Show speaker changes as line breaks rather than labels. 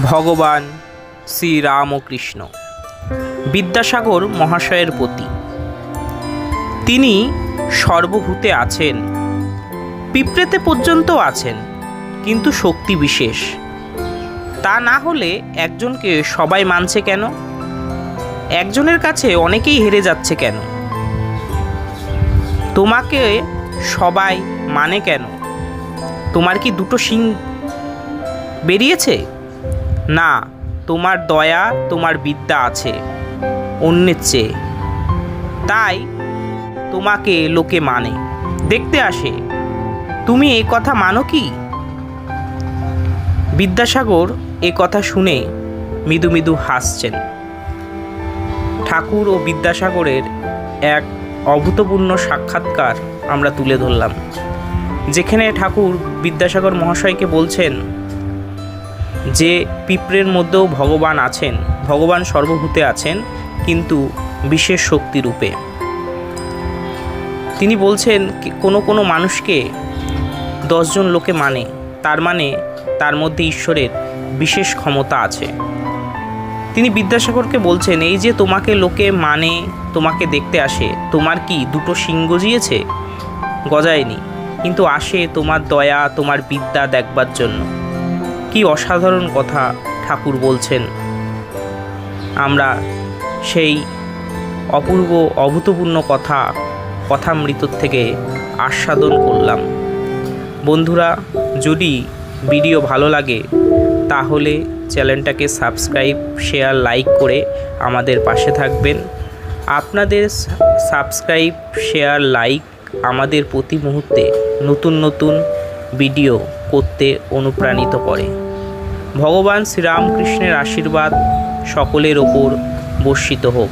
ভগবান শ্রীরামকৃষ্ণ বিদ্যাসাগর মহাশয়ের প্রতি। তিনি সর্বভূতে আছেন, পিঁপড়েতে পর্যন্ত আছেন, কিন্তু শক্তি বিশেষ। তা না হলে একজনকে সবাই মানছে কেন? একজনের কাছে অনেকেই হেরে যাচ্ছে কেন? তোমাকে সবাই মানে কেন? তোমার কি দুটো শিং বেরিয়েছে? না, তোমার দয়া, তোমার বিদ্যা আছে অন্যের চেয়ে, তাই তোমাকে লোকে মানে, দেখতে আসে। তুমি এই কথা মানো কি? বিদ্যাসাগর এ কথা শুনে মৃদু মৃদু হাসছেন। ঠাকুর ও বিদ্যাসাগরের এক অভূতপূর্ণ সাক্ষাৎকার আমরা তুলে ধরলাম, যেখানে ঠাকুর বিদ্যাসাগর মহাশয়কে বলছেন যে পিঁপড়ের মধ্যেও ভগবান আছেন, ভগবান সর্বভূতে আছেন, কিন্তু বিশেষ শক্তিরূপে। তিনি বলছেন কোনো কোনো মানুষকে 10 জন লোকে মানে, তার মানে তার মধ্যে ঈশ্বরের বিশেষ ক্ষমতা আছে। তিনি বিদ্যাসাগরকে বলছেন, এই যে তোমাকে লোকে মানে, তোমাকে দেখতে আসে, তোমার কি দুটো শিং গজিয়েছে? গজায়নি, কিন্তু আসে তোমার দয়া, তোমার বিদ্যা দেখবার জন্য। কি অসাধারণ কথা ঠাকুর বলছেন। আমরা সেই অপূর্ব অভূতপূর্ণ কথামৃত থেকে আস্বাদন করলাম। বন্ধুরা, যদি ভিডিও ভালো লাগে তাহলে চ্যানেলটাকে সাবস্ক্রাইব, শেয়ার, লাইক করে আমাদের পাশে থাকবেন। আপনাদের সাবস্ক্রাইব, শেয়ার, লাইক আমাদের প্রতি মুহূর্তে নতুন নতুন ভিডিও করতে অনুপ্রাণিত করে। ভগবান শ্রীরামকৃষ্ণের আশীর্বাদ সকলের ওপর বর্ষিত হোক।